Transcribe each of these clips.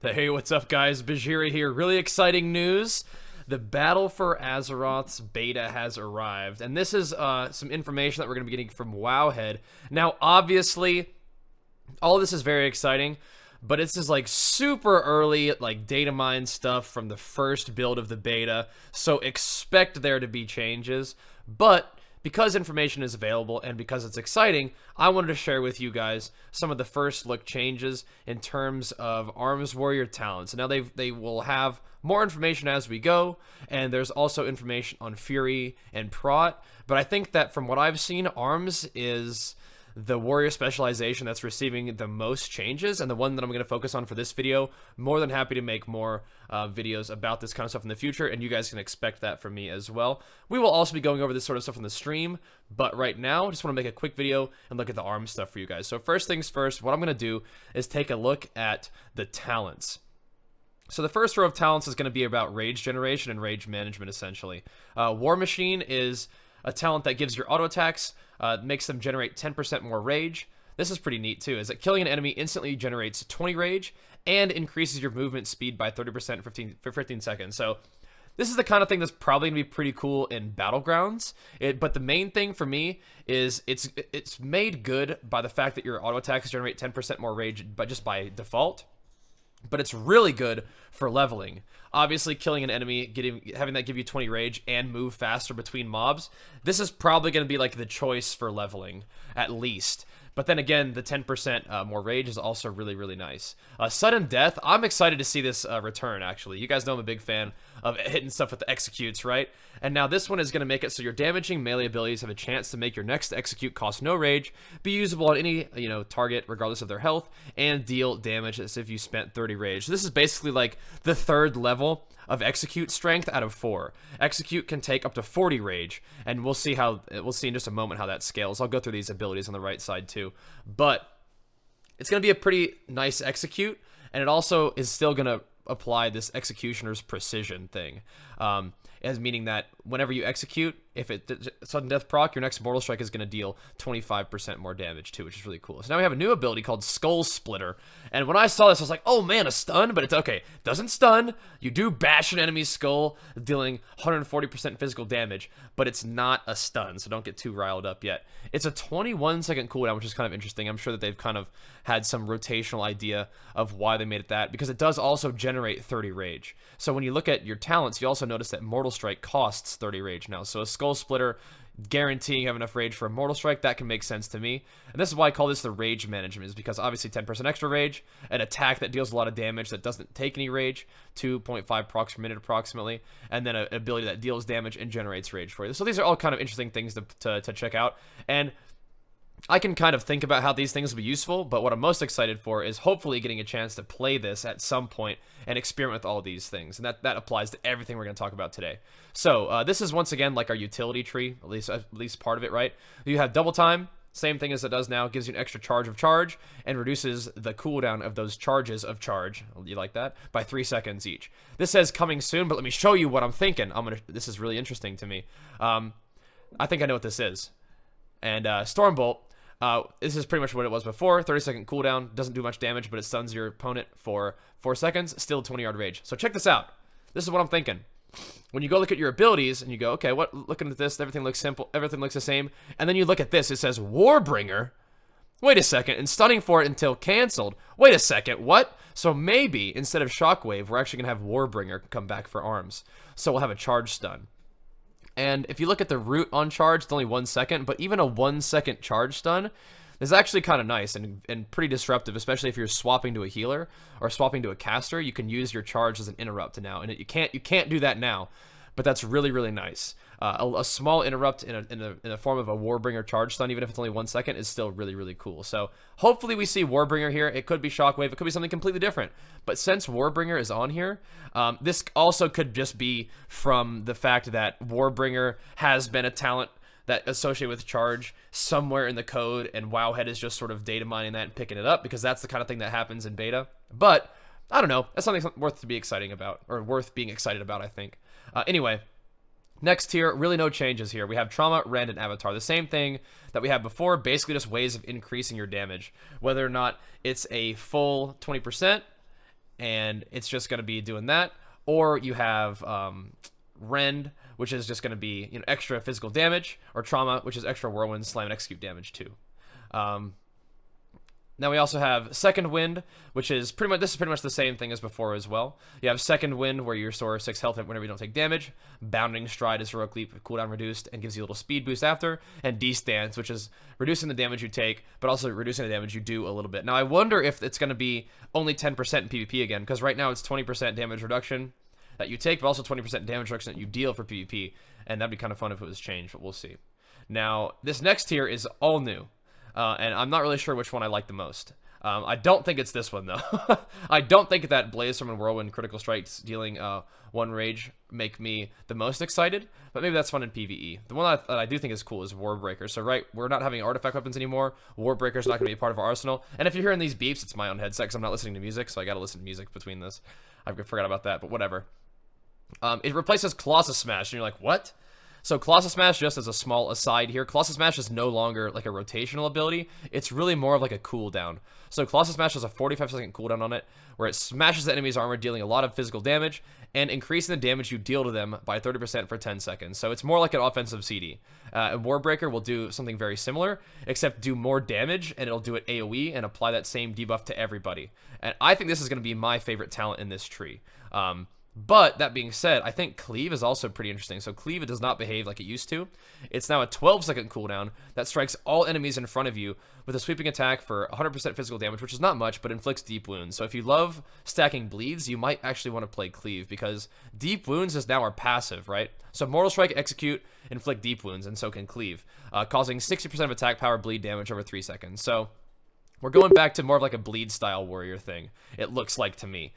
Hey, what's up, guys? Bajheera here. Really exciting news. The Battle for Azeroth's beta has arrived, and this is some information that we're going to be getting from Wowhead. Now, obviously, all this is very exciting, but it's just like super early, like data mine stuff from the first build of the beta, so expect there to be changes. But because information is available and because it's exciting, I wanted to share with you guys some of the first look changes in terms of Arms Warrior talents. Now they will have more information as we go, and there's also information on Fury and Prot, but I think that from what I've seen, Arms is the warrior specialization that's receiving the most changes, and the one that I'm going to focus on for this video. More than happy to make more videos about this kind of stuff in the future, and you guys can expect that from me as well. We will also be going over this sort of stuff on the stream, but right now I just want to make a quick video and look at the ARM stuff for you guys. So first things first, what I'm going to do is take a look at the talents. So the first row of talents is going to be about rage generation and rage management, essentially. War Machine is a talent that gives your auto attacks, makes them generate 10% more rage. This is pretty neat too, is that killing an enemy instantly generates 20 rage and increases your movement speed by 30% for 15 seconds. So this is the kind of thing that's probably going to be pretty cool in Battlegrounds. But the main thing for me is it's made good by the fact that your auto attacks generate 10% more rage but just by default. But it's really good for leveling. Obviously, killing an enemy, having that give you 20 rage and move faster between mobs, this is probably going to be like the choice for leveling, at least. But then again, the 10% more rage is also really, really nice. Sudden Death, I'm excited to see this return, actually. You guys know I'm a big fan of hitting stuff with the executes, right? And now this one is going to make it so your damaging melee abilities have a chance to make your next execute cost no rage, be usable on any target regardless of their health, and deal damage as if you spent 30 rage. So this is basically like the third level of execute strength out of 4. Execute can take up to 40 rage, and we'll see in just a moment how that scales. I'll go through these abilities on the right side too, but it's going to be a pretty nice execute, and it also is still going to apply this executioner's precision thing, as meaning that whenever you execute, if it sudden death proc, your next mortal strike is going to deal 25% more damage too, which is really cool. So now we have a new ability called Skull Splitter, and when I saw this I was like, oh man, a stun? But it's okay, it doesn't stun. You do bash an enemy's skull, dealing 140% physical damage, but it's not a stun, so don't get too riled up yet. It's a 21-second cooldown, which is kind of interesting. I'm sure that they've kind of had some rotational idea of why they made it that, because it does also generate 30 rage. So when you look at your talents, you also notice that Mortal Strike costs 30 rage now. So a Skull Splitter guaranteeing you have enough rage for a Mortal Strike, that can make sense to me. And this is why I call this the rage management, is because obviously 10% extra rage, an attack that deals a lot of damage that doesn't take any rage, 2.5 procs per minute approximately, and then an ability that deals damage and generates rage for you. So these are all kind of interesting things to check out. And I can kind of think about how these things will be useful, but what I'm most excited for is hopefully getting a chance to play this at some point and experiment with all these things, and that applies to everything we're going to talk about today. So this is once again like our utility tree, at least part of it, right? You have double time, same thing as it does now, gives you an extra charge of charge and reduces the cooldown of those charges of charge, you like that, by 3 seconds each. This says coming soon, but let me show you what I'm thinking. This is really interesting to me. I think I know what this is. And Stormbolt, this is pretty much what it was before. 30-second cooldown, doesn't do much damage, but it stuns your opponent for 4 seconds, still 20-yard rage. So check this out. This is what I'm thinking. When you go look at your abilities and you go, okay, looking at this, everything looks simple, everything looks the same, and then you look at this, it says Warbringer. Wait a second, and stunning for it until canceled. Wait a second, what? So maybe instead of Shockwave, we're actually gonna have Warbringer come back for arms. So we'll have a charge stun. And if you look at the root on charge, it's only 1 second, but even a 1 second charge stun is actually kind of nice and pretty disruptive, especially if you're swapping to a healer or swapping to a caster. You can use your charge as an interrupt now, and you can't do that now, but that's really, really nice. A small interrupt in the form of a Warbringer charge stun, even if it's only 1 second, is still really, really cool. So hopefully we see Warbringer here. It could be Shockwave, it could be something completely different. But since Warbringer is on here, this also could just be from the fact that Warbringer has been a talent that associated with charge somewhere in the code, and Wowhead is just sort of data mining that and picking it up, because that's the kind of thing that happens in beta. But I don't know, that's something worth to be exciting about, or worth being excited about, I think. Anyway, next tier, really no changes here. We have Trauma, Rend, and Avatar. The same thing that we had before, basically just ways of increasing your damage. Whether or not it's a full 20%, and it's just going to be doing that. Or you have Rend, which is just going to be, you know, extra physical damage, or Trauma, which is extra Whirlwind, Slam, and Execute damage too. Now we also have Second Wind, which is pretty much the same thing as before as well. You have Second Wind, where you restore 6 health whenever you don't take damage. Bounding Stride is Heroic Leap, cooldown reduced, and gives you a little speed boost after. And D-Stance, which is reducing the damage you take, but also reducing the damage you do a little bit. Now I wonder if it's going to be only 10% in PvP again, because right now it's 20% damage reduction that you take, but also 20% damage reduction that you deal for PvP. And that'd be kind of fun if it was changed, but we'll see. Now, this next tier is all new. And I'm not really sure which one I like the most. I don't think it's this one, though. I don't think that Blazestorm and Whirlwind critical strikes dealing 1 rage make me the most excited, but maybe that's fun in PvE. The one that I do think is cool is Warbreaker. So, right, we're not having artifact weapons anymore. Warbreaker's not going to be a part of our arsenal. And if you're hearing these beeps, it's my own headset because I'm not listening to music, so I got to listen to music between this. I forgot about that, but whatever. It replaces Colossus Smash, and you're like, what? So Colossus Smash, just as a small aside here, Colossus Smash is no longer like a rotational ability. It's really more of like a cooldown. So Colossus Smash has a 45-second cooldown on it, where it smashes the enemy's armor, dealing a lot of physical damage, and increasing the damage you deal to them by 30% for 10 seconds. So it's more like an offensive CD. And Warbreaker will do something very similar, except do more damage, and it'll do it AoE and apply that same debuff to everybody. And I think this is going to be my favorite talent in this tree. But that being said, I think Cleave is also pretty interesting. So Cleave, it does not behave like it used to. It's now a 12-second cooldown that strikes all enemies in front of you with a sweeping attack for 100% physical damage, which is not much, but inflicts deep wounds. So if you love stacking bleeds, you might actually want to play Cleave, because deep wounds is now our passive, right? So Mortal Strike, Execute, inflict deep wounds, and so can Cleave, causing 60% of attack power bleed damage over 3 seconds. So we're going back to more of like a bleed style warrior thing, it looks like to me.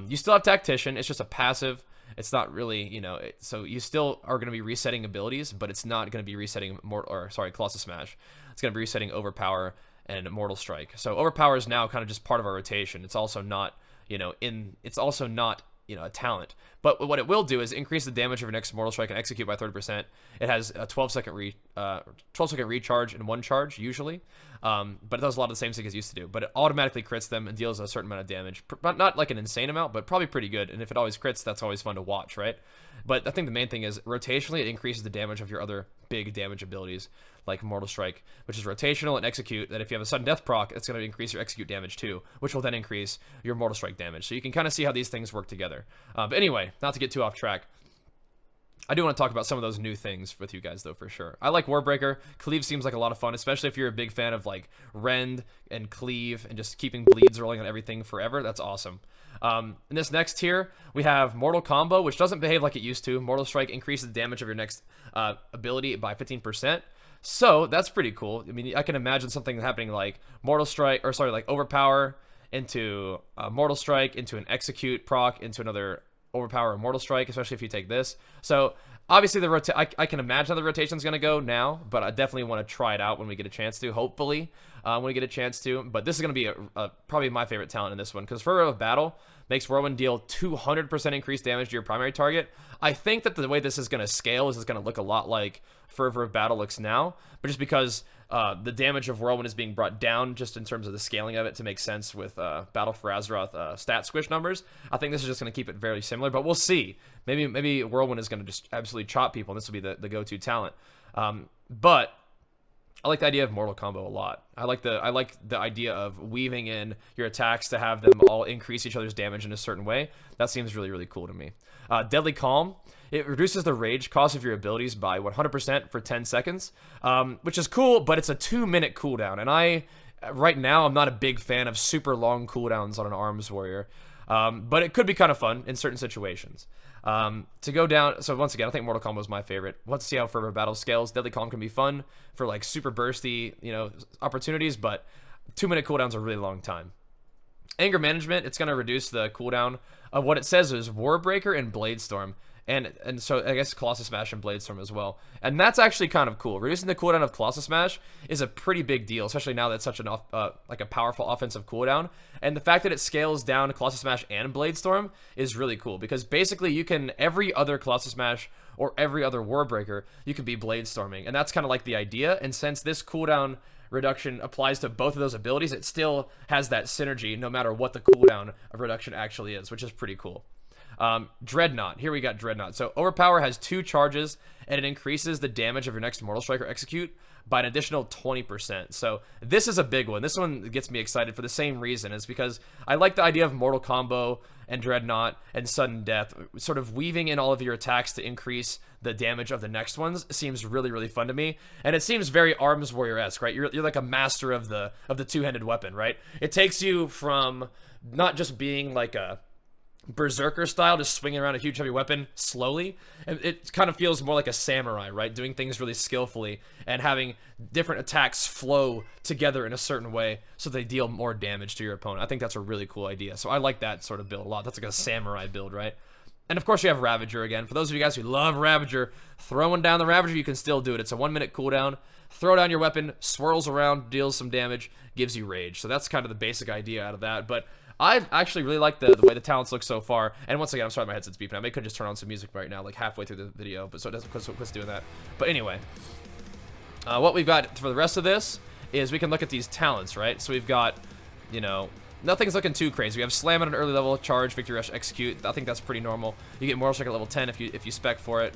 You still have Tactician, it's just a passive. It's not really, you know, so you still are going to be resetting abilities, but it's not going to be resetting Colossus Smash. It's going to be resetting Overpower and Mortal Strike. So Overpower is now kind of just part of our rotation. It's also not, you know, a talent. But what it will do is increase the damage of your next Mortal Strike and Execute by 30%. It has a 12-second recharge in one charge, usually. But it does a lot of the same things it used to do. But it automatically crits them and deals a certain amount of damage. Not like an insane amount, but probably pretty good. And if it always crits, that's always fun to watch, right? But I think the main thing is, rotationally, it increases the damage of your other big damage abilities, like Mortal Strike, which is rotational, and Execute, that if you have a sudden death proc, it's going to increase your Execute damage too, which will then increase your Mortal Strike damage. So you can kind of see how these things work together. But anyway, not to get too off track, I do want to talk about some of those new things with you guys, though, for sure. I like Warbreaker. Cleave seems like a lot of fun, especially if you're a big fan of, like, Rend and Cleave and just keeping bleeds rolling on everything forever. That's awesome. In this next tier, we have Mortal Combo, which doesn't behave like it used to. Mortal Strike increases the damage of your next ability by 15%. So that's pretty cool. I mean, I can imagine something happening like like Overpower into Mortal Strike, into an Execute proc, into another Overpower or Mortal Strike, especially if you take this. So obviously I can imagine how the rotation's going to go now, but I definitely want to try it out when we get a chance to, hopefully, when we get a chance to. But this is going to be probably my favorite talent in this one, because Fervor of Battle makes Whirlwind deal 200% increased damage to your primary target. I think that the way this is going to scale is it's going to look a lot like Fervor of Battle looks now, but just because the damage of Whirlwind is being brought down just in terms of the scaling of it to make sense with Battle for Azeroth stat squish numbers. I think this is just going to keep it very similar, but we'll see. Maybe Whirlwind is going to just absolutely chop people, and this will be the go-to talent. But I like the idea of Mortal Combo a lot. I like the idea of weaving in your attacks to have them all increase each other's damage in a certain way. That seems really, really cool to me. Deadly Calm. It reduces the rage cost of your abilities by 100% for 10 seconds, which is cool, but it's a 2-minute cooldown. And right now, I'm not a big fan of super long cooldowns on an Arms Warrior, but it could be kind of fun in certain situations. To go down, so once again, I think Mortal Combo is my favorite. Let's see how Fervor Battle scales. Deadly Calm can be fun for like super bursty, opportunities, but 2-minute cooldowns are a really long time. Anger Management, it's going to reduce the cooldown of what it says is Warbreaker and Bladestorm. And so I guess Colossus Smash and Bladestorm as well. And that's actually kind of cool. Reducing the cooldown of Colossus Smash is a pretty big deal, especially now that it's such an like a powerful offensive cooldown. And the fact that it scales down to Colossus Smash and Bladestorm is really cool, because basically you can, every other Colossus Smash or every other Warbreaker, you can be Bladestorming. And that's kind of like the idea. And since this cooldown reduction applies to both of those abilities, it still has that synergy no matter what the cooldown of reduction actually is, which is pretty cool. Dreadnought. Here we got Dreadnought. So Overpower has 2 charges, and it increases the damage of your next Mortal Strike or Execute by an additional 20%. So this is a big one. This one gets me excited for the same reason. It's because I like the idea of Mortal Combo and Dreadnought and Sudden Death. Sort of weaving in all of your attacks to increase the damage of the next ones seems really, really fun to me. And it seems very Arms Warrior-esque, right? You're like a master of the two-handed weapon, right? It takes you from not just being like a berserker style, just swinging around a huge heavy weapon slowly, and it kind of feels more like a samurai, right? Doing things really skillfully and having different attacks flow together in a certain way so they deal more damage to your opponent. I think that's a really cool idea. So I like that sort of build a lot. That's like a samurai build, right? And of course you have Ravager again. For those of you guys who love Ravager, throwing down the Ravager, you can still do it. It's a 1-minute cooldown. Throw down your weapon, swirls around, deals some damage, gives you rage. So that's kind of the basic idea out of that. But I actually really like the way the talents look so far. And once again, I'm sorry my headset's beeping. I may could just turn on some music right now, like halfway through the video, but so it doesn't quit doing that. But anyway, what we've got for the rest of this is we can look at these talents, right? So we've got, you know, nothing's looking too crazy. We have Slam at an early level, Charge, Victory Rush, Execute. I think that's pretty normal. You get Mortal Strike at level 10 if you spec for it.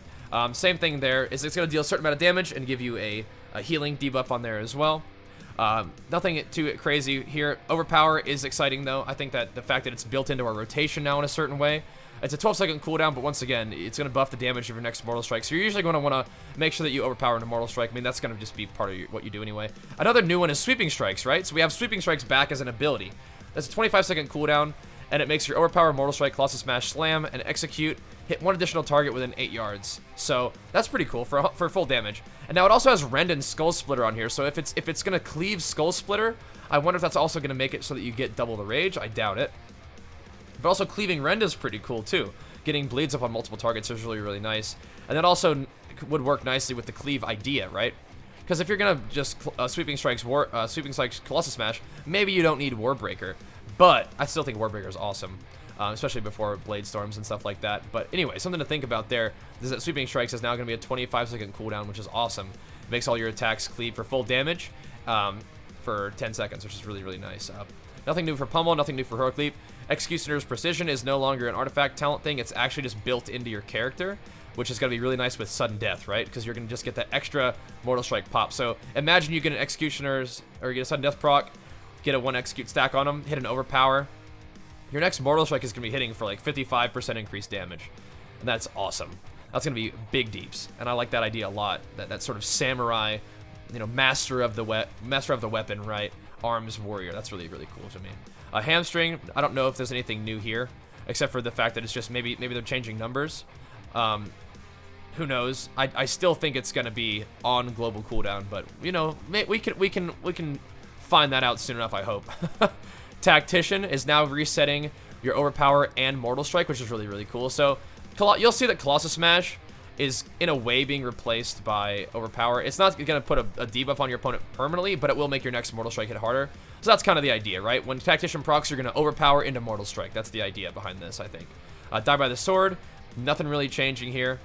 Same thing there. Is it's going to deal a certain amount of damage and give you a healing debuff on there as well. Nothing too crazy here. Overpower is exciting though. I think that the fact that it's built into our rotation now in a certain way. It's a 12-second cooldown, but once again, it's going to buff the damage of your next Mortal Strike. So you're usually going to want to make sure that you overpower into Mortal Strike. I mean, that's going to just be part of what you do anyway. Another new one is Sweeping Strikes, right? So we have Sweeping Strikes back as an ability. That's a 25-second cooldown, and it makes your Overpower, Mortal Strike, Colossus Smash, Slam, and Execute hit 1 additional target within 8 yards. So that's pretty cool for full damage. And now it also has Rend and Skull Splitter on here. So if it's going to cleave Skull Splitter, I wonder if that's also going to make it so that you get double the rage. I doubt it. But also cleaving Rend is pretty cool too. Getting bleeds up on multiple targets is really, really nice. And that also would work nicely with the cleave idea, right? Because if you're gonna just Sweeping Strikes Colossus Smash, maybe you don't need Warbreaker. But I still think Warbreaker is awesome, especially before Blade Storms and stuff like that. But anyway, something to think about there is that Sweeping Strikes is now gonna be a 25-second cooldown, which is awesome. It makes all your attacks cleave for full damage for 10 seconds, which is really, really nice. Nothing new for Pummel, nothing new for Heroic Leap. Executioner's Precision is no longer an artifact talent thing. It's actually just built into your character, which is going to be really nice with Sudden Death, right? Because you're going to just get that extra Mortal Strike pop. So imagine you get an Executioner's, or you get a Sudden Death proc, get a 1 Execute stack on them, hit an Overpower. Your next Mortal Strike is going to be hitting for like 55% increased damage. And that's awesome. That's going to be big deeps. And I like that idea a lot. That sort of samurai, you know, master of the weapon, right? Arms warrior. That's really, really cool to me. Hamstring, I don't know if there's anything new here, except for the fact that it's just maybe they're changing numbers. Who knows? I still think it's gonna be on global cooldown, but you know, we can find that out soon enough, I hope. Tactician is now resetting your Overpower and Mortal Strike, which is really, really cool. So you'll see that Colossus Smash is in a way being replaced by Overpower. It's not going to put a debuff on your opponent permanently, but it will make your next Mortal Strike hit harder. So that's kind of the idea, right? When Tactician procs, you're going to Overpower into Mortal Strike. That's the idea behind this, I think. Die by the Sword, nothing really changing here.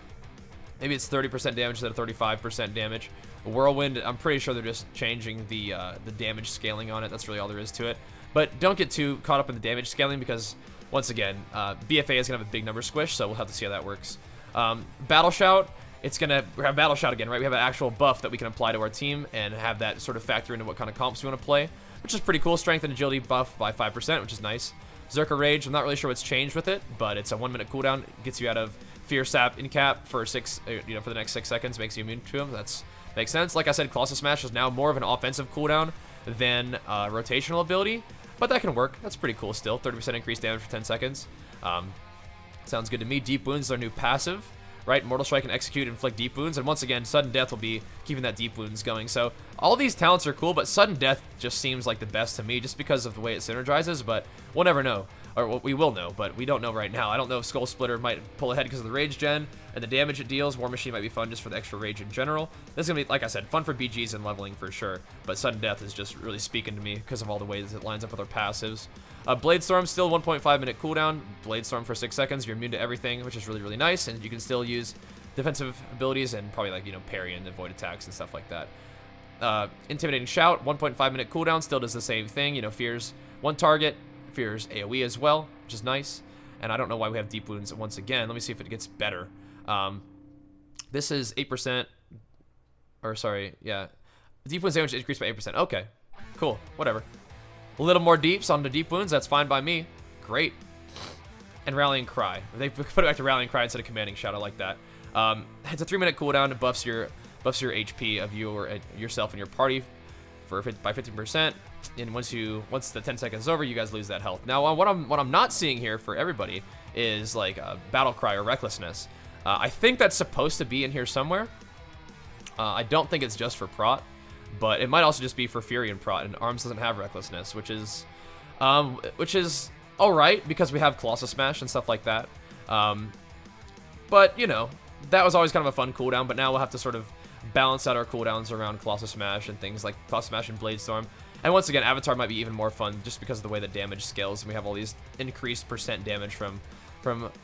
Maybe it's 30% damage instead of 35% damage. Whirlwind, I'm pretty sure they're just changing the damage scaling on it. That's really all there is to it. But don't get too caught up in the damage scaling because, once again, BFA is going to have a big number squish, so we'll have to see how that works. Battle Shout, we have Battle Shout again, right? We have an actual buff that we can apply to our team and have that sort of factor into what kind of comps we want to play, which is pretty cool. Strength and Agility buff by 5%, which is nice. Zerka Rage, I'm not really sure what's changed with it, but it's a 1-minute cooldown. It gets you out of Fear Sap in cap for for the next 6 seconds, makes you immune to him. That makes sense. Like I said, Colossus Smash is now more of an offensive cooldown than rotational ability, but that can work. That's pretty cool still. 30% increased damage for 10 seconds. Sounds good to me. Deep Wounds is our new passive, right? Mortal Strike and Execute inflict Deep Wounds, and once again, Sudden Death will be keeping that Deep Wounds going. So all these talents are cool, but Sudden Death just seems like the best to me just because of the way it synergizes, but we'll never know. Or well, we will know, but we don't know right now. I don't know if Skull Splitter might pull ahead because of the Rage Gen and the damage it deals. War Machine might be fun just for the extra rage in general. This is going to be, like I said, fun for BGs and leveling for sure, but Sudden Death is just really speaking to me because of all the ways it lines up with our passives. Blade Storm, still 1.5-minute cooldown. Blade Storm for 6 seconds. You're immune to everything, which is really, really nice, and you can still use defensive abilities and probably, like, you know, parry and avoid attacks and stuff like that. Intimidating Shout, 1.5 minute cooldown, still does the same thing. You know, fears one target, fears AoE as well, which is nice. And I don't know why we have Deep Wounds once again. Let me see if it gets better. This is 8%, or sorry, yeah. Deep Wounds damage increased by 8%. Okay, cool, whatever. A little more deeps on the Deep Wounds, that's fine by me. Great. And Rallying Cry. They put it back to Rallying Cry instead of Commanding Shout. I like that. It's a 3-minute cooldown. It buffs your HP of you or yourself and your party by 15%. And once the 10 seconds is over, you guys lose that health. Now, what I'm not seeing here for everybody is like Battle Cry or Recklessness. I think that's supposed to be in here somewhere. I don't think it's just for Prot, but it might also just be for Fury and Prot. And Arms doesn't have Recklessness, which is all right because we have Colossus Smash and stuff like that. But you know, that was always kind of a fun cooldown. But now we'll have to sort of balance out our cooldowns around Colossus Smash and things like Colossus Smash and Blade Storm. And once again, Avatar might be even more fun just because of the way the damage scales, and we have all these increased % damage from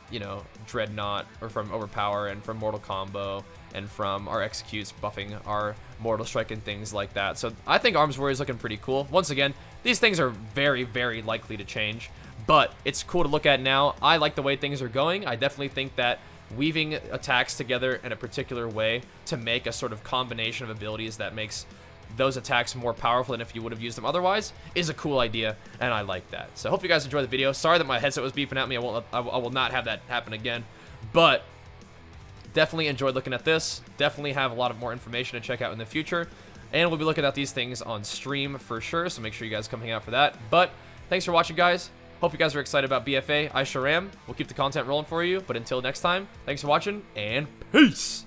you know, Dreadnought, or from Overpower, and from Mortal Combo, and from our Executes buffing our Mortal Strike and things like that. So I think Arms Warrior is looking pretty cool. Once again, these things are very, very likely to change, but it's cool to look at now. I like the way things are going. I definitely think that weaving attacks together in a particular way to make a sort of combination of abilities that makes those attacks more powerful than if you would have used them otherwise is a cool idea, and I like that. So I hope you guys enjoyed the video. Sorry that my headset was beeping at me. I will not have that happen again, but definitely enjoyed looking at this. Definitely have a lot of more information to check out in the future, and we'll be looking at these things on stream for sure, so make sure you guys come hang out for that. But thanks for watching, guys. Hope you guys are excited about BFA. I sure am. We'll keep the content rolling for you, but until next time, thanks for watching, and peace!